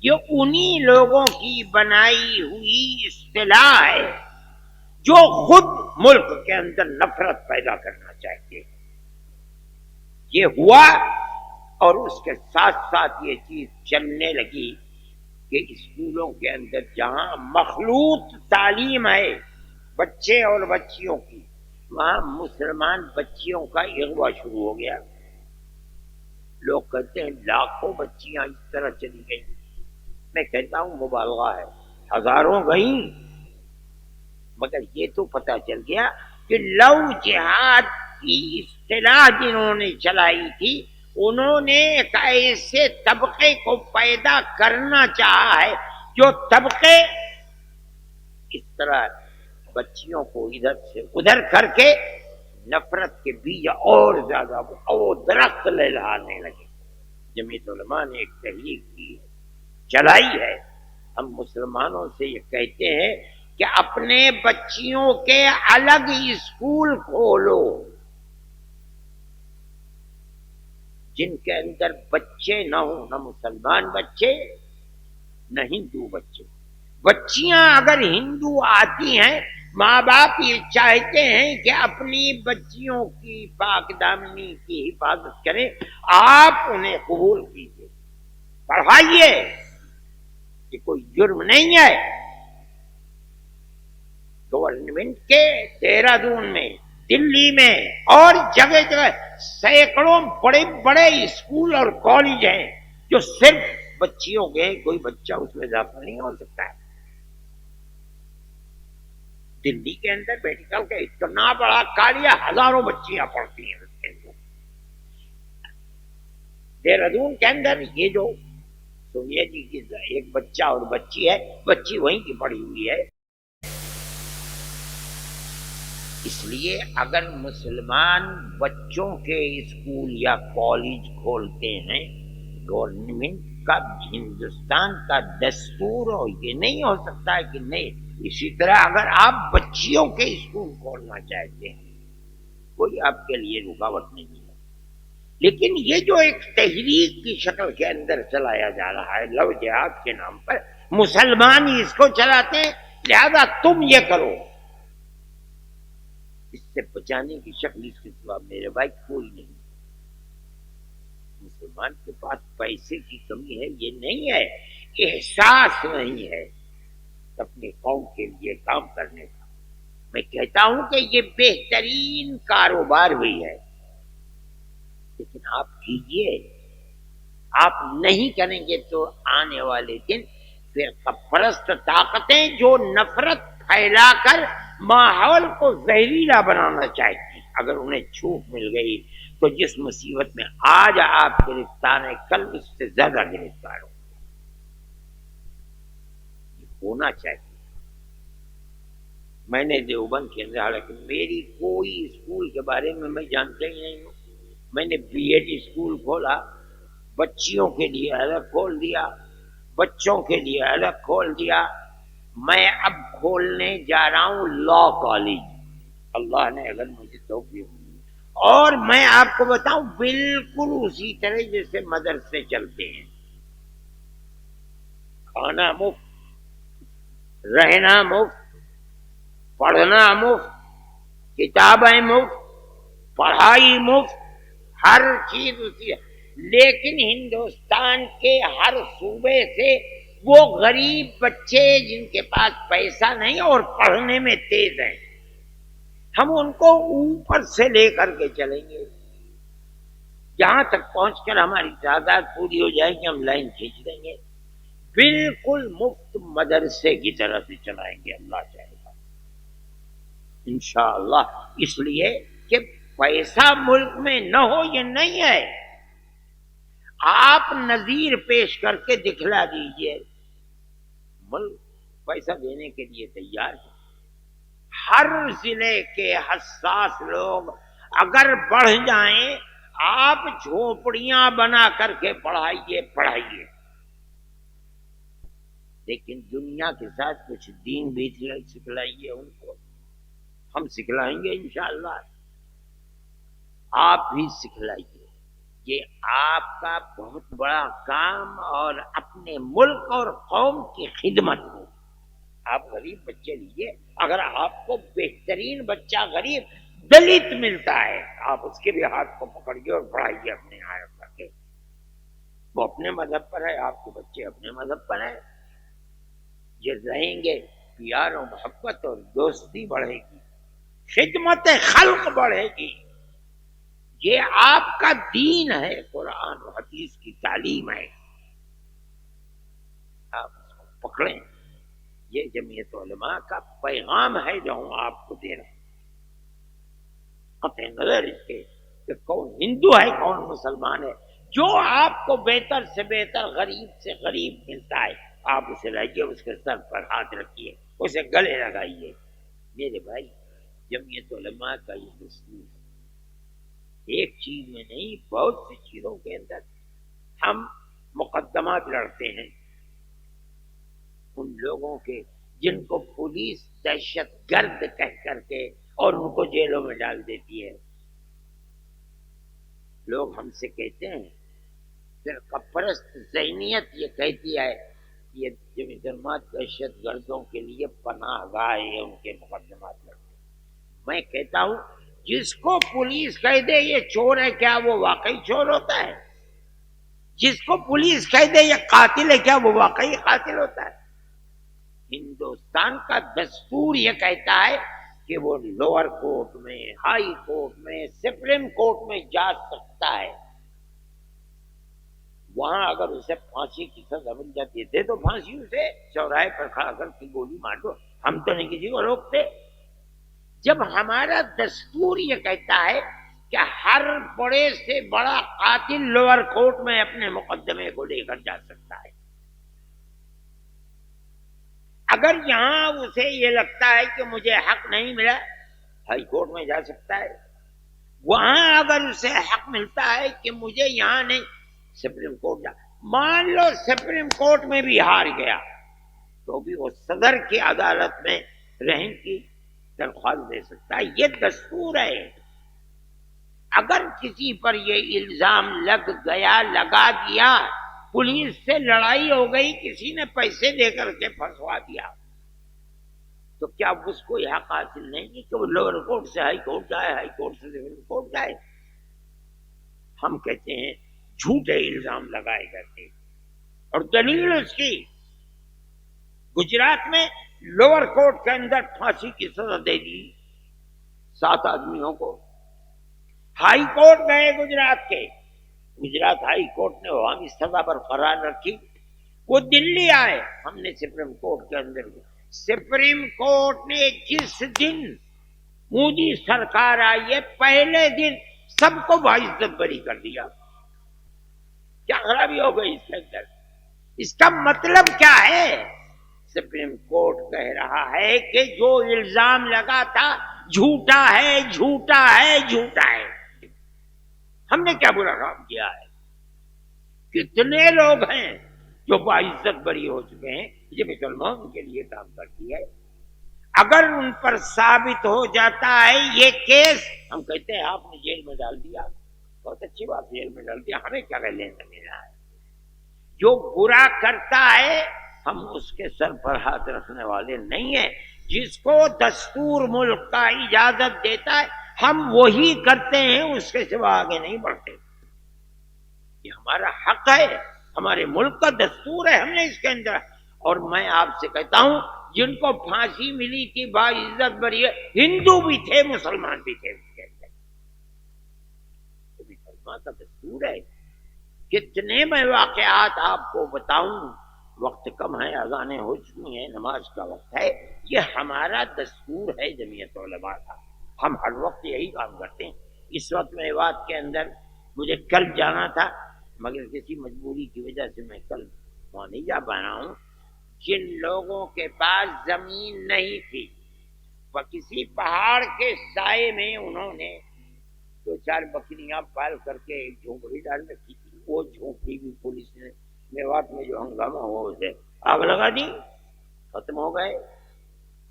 S1: یہ انہی لوگوں کی بنائی ہوئی اصطلاح ہے جو خود ملک کے اندر نفرت پیدا کرنا چاہتے ہیں۔ یہ ہوا، اور اس کے ساتھ ساتھ یہ چیز چلنے لگی کہ اسکولوں کے اندر جہاں مخلوط تعلیم ہے بچے اور بچیوں کی، وہاں مسلمان بچیوں کا اغوا شروع ہو گیا۔ لوگ کہتے ہیں لاکھوں بچیاں اس طرح چلی گئیں، میں کہتا ہوں مبالغہ ہے، ہزاروں گئیں، مگر یہ تو پتہ چل گیا کہ لو جہاد کی اصطلاح جنہوں نے چلائی تھی، انہوں نے ایک ایسے طبقے کو پیدا کرنا چاہا ہے جو طبقے اس طرح بچیوں کو ادھر سے ادھر کر کے نفرت کے بیج اور زیادہ وہ درخت لہلانے لگے۔ جمعیت علماء نے ایک تحریک کی چلائی ہے، ہم مسلمانوں سے یہ کہتے ہیں کہ اپنے بچیوں کے الگ اسکول کھولو، جن کے اندر بچے نہ ہوں، نہ مسلمان بچے نہ ہندو بچے۔ بچیاں اگر ہندو آتی ہیں، ماں باپ یہ چاہتے ہیں کہ اپنی بچیوں کی پاک دامنی کی حفاظت کریں، آپ انہیں قبول کیجیے، پڑھائیے، یہ کوئی جرم نہیں ہے۔ گورنمنٹ کے دہرادون میں، دلی میں اور جگہ جگہ سینکڑوں بڑے بڑے اسکول اور کالج ہیں جو صرف بچیوں کے، کوئی بچہ اس میں داخل نہیں ہو سکتا ہے۔ دلی کے اندر میڈیکل کا اتنا بڑا کالیا، ہزاروں بچیاں پڑھتی ہیں اس کے اندر. دہرادون کے اندر یہ جو سونیا جی کی ایک بچہ اور بچی ہے، بچی وہیں کی پڑھی ہوئی ہے. اس لیے اگر مسلمان بچوں کے اسکول یا کالج کھولتے ہیں، گورنمنٹ کا ہندوستان کا دستور ہو، یہ نہیں ہو سکتا کہ نہیں. اسی طرح اگر آپ بچیوں کے اسکول کھولنا چاہتے ہیں، کوئی آپ کے لیے رکاوٹ نہیں ہے. لیکن یہ جو ایک تحریک کی شکل کے اندر چلایا جا رہا ہے لو جہاد کے نام پر، مسلمان ہی اس کو چلاتے ہیں، لہذا تم یہ کرو. اس سے بچانے کی شکل اس کے سوا میرے بھائی کوئی نہیں. مسلمان کے پاس پیسے کی کمی ہے یہ نہیں ہے، احساس نہیں ہے اپنے قوم کے لیے کام کرنے کا. میں کہتا ہوں کہ یہ بہترین کاروبار بھی ہے، لیکن آپ کیجئے. آپ نہیں کریں گے تو آنے والے دن فرقہ پرست طاقتیں جو نفرت پھیلا کر ماحول کو زہریلا بنانا چاہتی ہیں، اگر انہیں چھوٹ مل گئی تو جس مصیبت میں آج آپ گرفتار ہیں کل اس سے زیادہ گرفتار ہوں. یہ ہونا چاہیے. میں نے دیوبند کے اندر، حالانکہ میری کوئی اسکول کے بارے میں جانتا ہی نہیں ہوں، میں نے بی ایڈ اسکول کھولا، بچیوں کے لیے الگ کھول دیا، بچوں کے لیے الگ کھول دیا. میں اب کھولنے جا رہا ہوں لا کالج، اللہ نے اگر مجھے توفیق دی. اور میں آپ کو بتاؤں بالکل اسی طرح جیسے مدرسے چلتے ہیں، کھانا مفت، رہنا مفت، پڑھنا مفت، کتابیں مفت، پڑھائی مفت، ہر چیز اسی ہے. لیکن ہندوستان کے ہر صوبے سے وہ غریب بچے جن کے پاس پیسہ نہیں اور پڑھنے میں تیز ہیں، ہم ان کو اوپر سے لے کر کے چلیں گے. جہاں تک پہنچ کر ہماری تعداد پوری ہو جائے گی ہم لائن کھینچ دیں گے. بالکل مفت مدرسے کی طرح سے چلائیں گے اللہ چاہے گا انشاءاللہ. اس لیے کہ پیسہ ملک میں نہ ہو یہ نہیں ہے، آپ نظیر پیش کر کے دکھلا دیجئے، ملک پیسہ دینے کے لیے تیار ہے. ہر ضلع کے حساس لوگ اگر بڑھ جائیں، آپ جھوپڑیاں بنا کر کے پڑھائیے، لیکن دنیا کے ساتھ کچھ دین بھی سکھلائیے ان کو. ہم سکھلائیں گے انشاءاللہ، آپ بھی سکھلائیے. یہ آپ کا بہت بڑا کام اور اپنے ملک اور قوم کی خدمت ہو. آپ غریب بچے لیجیے، اگر آپ کو بہترین بچہ غریب دلت ملتا ہے آپ اس کے بھی ہاتھ کو پکڑیے اور پڑھائیے اپنے یہاں کر کے. وہ اپنے مذہب پر ہے، آپ کے بچے اپنے مذہب پر ہیں. یہ رہیں گے پیار و محبت اور دوستی بڑھے گی، خدمت خلق بڑھے گی. یہ آپ کا دین ہے، قرآن و حدیث کی تعلیم ہے، آپ اس کو پکڑیں. یہ جمعیت علماء کا پیغام ہے جو ہم آپ کو دے رہے ہیں. قطع نظر اس کے کہ کون ہندو ہے کون مسلمان ہے، جو آپ کو بہتر سے بہتر غریب سے غریب ملتا ہے آپ اسے لائیے، اس کے سر پر ہاتھ رکھیے، اسے گلے لگائیے. میرے بھائی جمعیت علماء کا یہ دستور ہے. ایک چیز میں نہیں، بہت سی چیزوں کے اندر ہم مقدمات لڑتے ہیں ان لوگوں کے جن کو پولیس دہشت گرد کہہ کر کے اور ان کو جیلوں میں ڈال دیتی ہے. لوگ ہم سے کہتے ہیں، فرقہ پرست ذہنیت یہ کہتی ہے کہ یہ جماعت دہشت گردوں کے لیے پناہ گاہ ہے، ان کے مقدمات لڑتے ہیں. میں کہتا ہوں جس کو پولیس کہہ دے یہ چور ہے، کیا وہ واقعی چور ہوتا ہے؟ جس کو پولیس کہہ دے یہ قاتل ہے، کیا وہ واقعی قاتل ہوتا ہے؟ ہندوستان کا دستور یہ کہتا ہے کہ وہ لوور کورٹ میں، ہائی کورٹ میں، سپریم کورٹ میں جا سکتا ہے. وہاں اگر اسے پھانسی کی سزا مل جاتی ہے دے دو پھانسی، اسے چوراہے پر کھڑا کر کے گولی مار دو. ہم تو نہیں کسی کو روکتے، جب ہمارا دستور یہ کہتا ہے کہ ہر بڑے سے بڑا قاتل لوور کورٹ میں اپنے مقدمے کو لے کر جا سکتا ہے، اگر یہاں اسے یہ لگتا ہے کہ مجھے حق نہیں ملا ہائی کورٹ میں جا سکتا ہے، وہاں اگر اسے حق ملتا ہے کہ مجھے یہاں نہیں سپریم کورٹ جا، مان لو سپریم کورٹ میں بھی ہار گیا تو بھی وہ صدر کی عدالت میں رحم کی درخواست دے سکتا ہے، یہ دستور ہے۔ اگر کسی پر یہ الزام لگ گیا، لگا دیا، پولیس سے لڑائی ہو گئی، کسی نے پیسے دے کر کے پھنسوا دیا، تو کیا اس کو یہ حق حاصل نہیں ہے کہ وہ لوور کورٹ سے ہائی کورٹ جائے، ہائی کورٹ سے سپریم کورٹ جائے؟ ہم کہتے ہیں جھوٹے الزام لگائے کرتے، اور دلیل اس کی گجرات میں لوور کورٹ کے اندر پھانسی کی سزا دے دی 7 آدمیوں کو، ہائی کورٹ گئے گجرات کے، گجرات ہائی کورٹ نے وہاں بھی سزا برقرار رکھی، وہ دلی آئے، ہم نے سپریم کورٹ کے اندر گیا، سپریم کورٹ نے جس دن مودی سرکار آئی ہے پہلے دن سب کو باعزت بری کر دیا۔ کیا خرابی ہو گئی اس کے اندر؟ اس کا مطلب کیا ہے؟ سپریم کورٹ کہہ رہا ہے کہ جو الزام لگا تھا جھوٹا ہے، جھوٹا ہے، جھوٹا ہے۔ ہم نے کیا برا کام کیا ہے؟ کتنے لوگ ہیں جو باعزت بری ہو چکے ہیں، یہ مسلمان کے لیے کام کرتی ہے۔ اگر ان پر ثابت ہو جاتا ہے یہ کیس، ہم کہتے ہیں آپ نے جیل میں ڈال دیا، بہت اچھی بات، جیل میں ڈال دیا، ہمیں کیا لینا دینا ہے؟ جو برا کرتا ہے ہم اس کے سر پر ہاتھ رکھنے والے نہیں ہیں، جس کو دستور ملک کا اجازت دیتا ہے ہم وہی کرتے ہیں، اس کے سوا آگے نہیں بڑھتے۔ یہ ہمارا حق ہے، ہمارے ملک کا دستور ہے، ہم نے اس کے اندر، اور میں آپ سے کہتا ہوں جن کو پھانسی ملی تھی باعزت بری ہے، ہندو بھی تھے، مسلمان بھی تھے اس کے اندر، مسلمان کا دستور ہے۔ کتنے میں واقعات آپ کو بتاؤں، وقت کم ہے، اذانیں ہو چکی ہیں، نماز کا وقت ہے، یہ ہمارا دستور ہے جمعیت علماء کا، ہم ہر وقت یہی کام کرتے ہیں۔ اس وقت میں بات کے اندر مجھے کل جانا تھا مگر کسی مجبوری کی وجہ سے میں کل وہاں نہیں جا پا رہا ہوں۔ جن لوگوں کے پاس زمین نہیں تھی وہ کسی پہاڑ کے سائے میں انہوں نے 2-4 بکریاں پال کر کے ایک جھونپڑی ڈال رکھی تھی، وہ جھونپڑی بھی پولیس نے میوات میں جو ہنگامہ ہوا اسے آگ لگا دی، ختم ہو گئے۔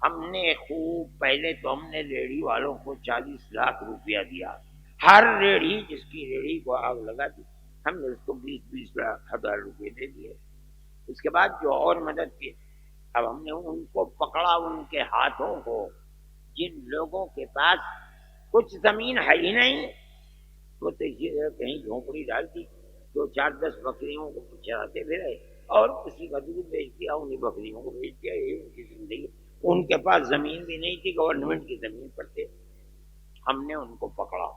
S1: ہم نے خوب پہلے تو ہم نے ریڑھی والوں کو 40 لاکھ روپیہ دیا، ہر ریڑھی جس کی ریڑھی کو آگ لگا دی ہم نے اس کو 20-20 ہزار روپے دے دیے۔ اس کے بعد جو اور مدد کی، اب ہم نے ان کو پکڑا، ان کے ہاتھوں کو، جن لوگوں کے پاس کچھ زمین ہے ہی نہیں، وہ تو اسی طرح کہیں جھونپڑی ڈال دی، 2-4-10 بکریوں کو چراتے پھرے اور اسی کا دودھ بیچ دیا، انہیں بکریوں کو بیچ دیا، یہ ان کی زندگی۔ ان کے پاس زمین بھی نہیں تھی، گورنمنٹ کی زمین پر تھے۔ ہم نے ان کو پکڑا،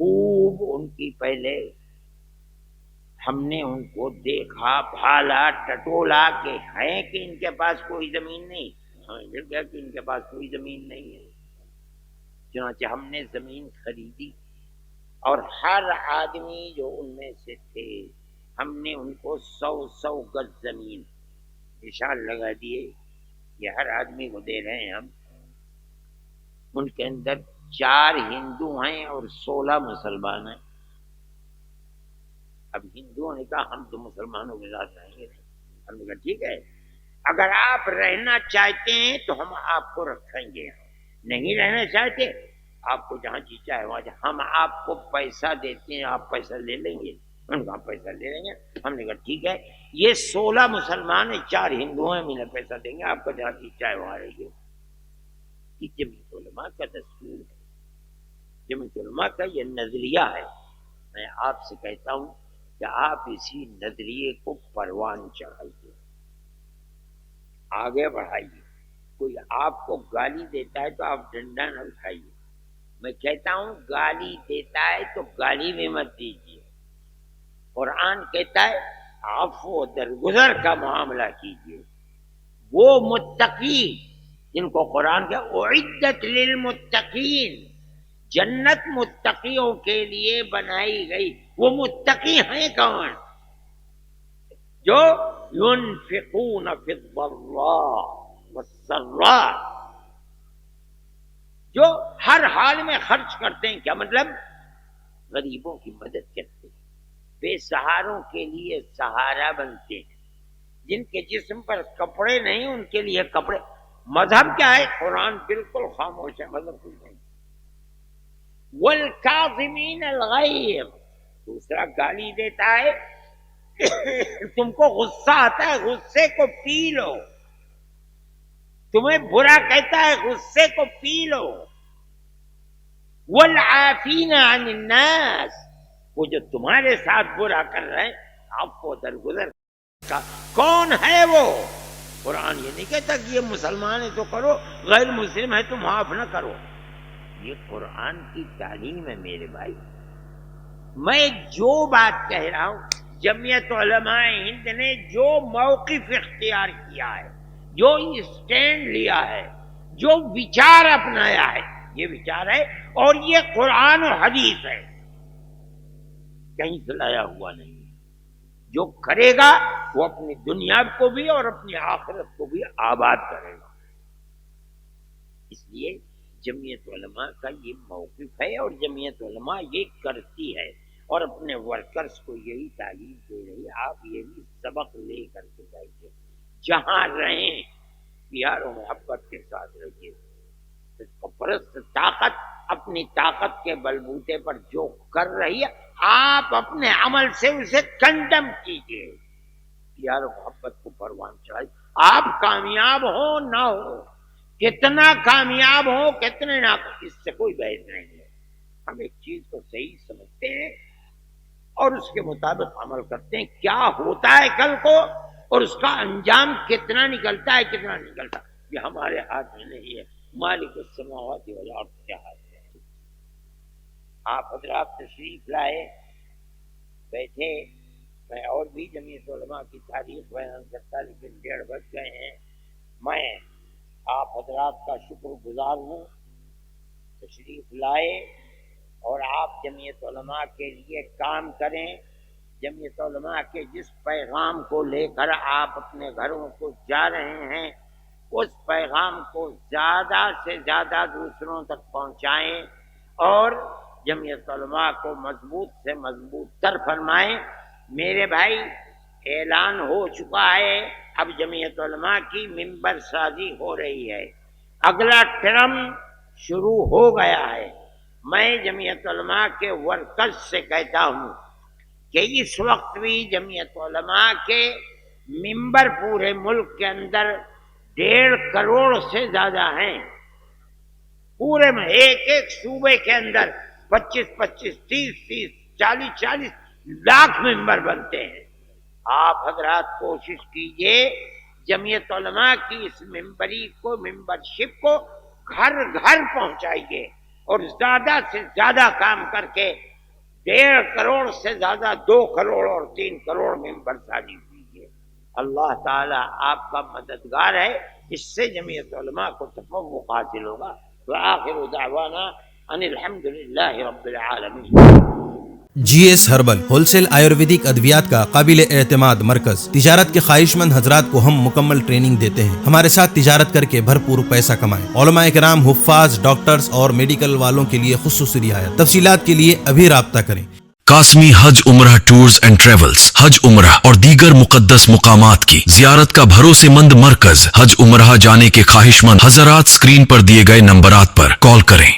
S1: خوب ان کی پہلے ہم نے ان کو دیکھا، بھالا، ٹٹولا کہ ہیں کہ ان کے پاس کوئی زمین نہیں، ہمیں مل گیا کہ ان کے پاس کوئی زمین نہیں ہے۔ چنانچہ ہم نے زمین خریدی اور ہر آدمی جو ان میں سے تھے ہم نے ان کو 100 گز زمین نشان لگا دیے، یہ ہر آدمی کو دے رہے ہیں ہم۔ ان کے اندر 4 ہندو ہیں اور 16 مسلمان ہیں۔ اب ہندوؤں نے کہا ہم تو مسلمانوں کے ساتھ رہیں گے نہیں، ہم نے کہا ٹھیک ہے، اگر آپ رہنا چاہتے ہیں تو ہم آپ کو رکھیں گے، نہیں رہنا چاہتے آپ کو جہاں جی چاہے وہاں جائے، ہم آپ کو پیسہ دیتے ہیں، آپ پیسہ لے لیں گے؟ ان کا پیسہ لے لیں گے۔ ہم نے کہا ٹھیک ہے، یہ 16 مسلمان ہیں، 4 ہندو ہیں، ہمیں پیسہ دیں گے، آپ کو جہاں جی چاہے وہاں رہیے۔ یہ جمعیت علماء کا دستور ہے، جمعیت علماء کا یہ نظریہ ہے۔ میں آپ سے کہتا ہوں کہ آپ اسی نظریے کو پروان چڑھائیے، آگے بڑھائیے۔ کوئی آپ کو گالی دیتا ہے تو آپ ڈنڈا نہ اٹھائیے، میں کہتا ہوں گالی دیتا ہے تو گالی بھی مت دیجیے۔ قرآن کہتا ہے عفو و درگزر کا معاملہ کیجیے۔ وہ متقی جن کو قرآن کے اعدت للمتقین، جنت متقیوں کے لیے بنائی گئی. وہ متقی ہیں کون؟ جو ينفقون في الضراء والسراء، جو ہر حال میں خرچ کرتے ہیں. کیا مطلب؟ غریبوں کی مدد کرتے ہیں، بے سہاروں کے لیے سہارا بنتے ہیں، جن کے جسم پر کپڑے نہیں ان کے لیے کپڑے. مذہب کیا ہے؟ قرآن بالکل خاموش ہے، مذہب کچھ نہیں. والکاظمین الغیظ، دوسرا گالی دیتا ہے تم کو غصہ آتا ہے، غصے کو پی لو. تمہیں برا کہتا ہے، غصے کو پی لو. والعافین عن الناس، وہ جو تمہارے ساتھ برا کر رہے ہیں آپ کو درگزر کا. کون ہے وہ؟ قرآن یہ نہیں کہتا کہ یہ مسلمان ہے تو کرو، غیر مسلم ہے تو معاف نہ کرو. یہ قرآن کی تعلیم ہے میرے بھائی. میں جو بات کہہ رہا ہوں، جمعیت علماء ہند نے جو موقف اختیار کیا ہے، جو اسٹینڈ لیا ہے، جو وچار اپنایا ہے، یہ وچار ہے اور یہ قرآن و حدیث ہے، کہیں سے لایا ہوا نہیں. جو کرے گا وہ اپنی دنیا کو بھی اور اپنی آخرت کو بھی آباد کرے گا. اس لیے جمعیت علماء کا یہ موقف ہے اور جمعیت علماء یہ کرتی ہے اور اپنے ورکرز کو یہی تعلیم دے رہی ہے. آپ یہ بھی سبق لے کر کے جائیے، جہاں رہیں پیار و محبت کے ساتھ رہیے. پرست طاقت اپنی طاقت کے بلبوتے پر جو کر رہی ہے آپ اپنے عمل سے اسے کنڈم کیجیے، پیار و محبت کو پروان چڑھائیے. آپ کامیاب ہو نہ ہو، کتنا کامیاب ہو کتنے نہ، اس سے کوئی بحث نہیں ہے. ہم ایک چیز کو صحیح سمجھتے ہیں اور اس کے مطابق عمل کرتے ہیں. کیا ہوتا ہے کل کو اور اس کا انجام کتنا نکلتا ہے کتنا نکلتا، یہ ہمارے ہاتھ میں نہیں ہے، مالک السماوات والارض کے ہاتھ میں. آپ حضرات تشریف لائے، بیٹھے. میں اور بھی جمعیت علماء کی تاریخ بیان کرتا لیکن 1:30 بج گئے ہیں. میں آپ حضرات کا شکر گزار ہوں، تشریف لائے اور آپ جمعیت علماء کے لیے کام کریں. جمعیت علماء کے جس پیغام کو لے کر آپ اپنے گھروں کو جا رہے ہیں اس پیغام کو زیادہ سے زیادہ دوسروں تک پہنچائیں اور جمعیت علماء کو مضبوط سے مضبوط تر فرمائیں. میرے بھائی اعلان ہو چکا ہے، اب جمعیت علماء کی ممبر سازی ہو رہی ہے، اگلا ٹرم شروع ہو گیا ہے. میں جمعیت علماء کے ورکرز سے کہتا ہوں کہ اس وقت بھی جمعیت علماء کے ممبر پورے ملک کے اندر 1.5 کروڑ سے زیادہ ہیں. پورے میں ایک ایک صوبے کے اندر 25 30 40 لاکھ ممبر بنتے ہیں. آپ حضرات کوشش کیجئے جمعیت علماء کی اس ممبری کو، ممبرشپ کو گھر گھر پہنچائیے اور زیادہ سے زیادہ کام کر کے 1.5 کروڑ سے زیادہ 2 کروڑ اور 3 کروڑ ممبر سازی کیجیے. اللہ تعالی آپ کا مددگار ہے، اس سے جمعیت علماء کو تفوق حاصل ہوگا. وآخر دعوانا ان الحمد للہ رب العالمین.
S2: G S herbal wholesale Ayurvedic ادویات کا قابل اعتماد مرکز. تجارت کے خواہش مند حضرات کو ہم مکمل ٹریننگ دیتے ہیں. ہمارے ساتھ تجارت کر کے بھرپور پیسہ کمائیں. علماء کرام، حفاظ، ڈاکٹرز اور میڈیکل والوں کے لیے خصوصی رعایت. تفصیلات کے لیے ابھی رابطہ کریں.
S3: قاسمی حج عمرہ ٹورز اینڈ ٹریولز، حج عمرہ اور دیگر مقدس مقامات کی زیارت کا بھروسے مند مرکز. حج عمرہ جانے کے خواہش مند حضرات اسکرین پر دیے گئے نمبرات پر کال کریں.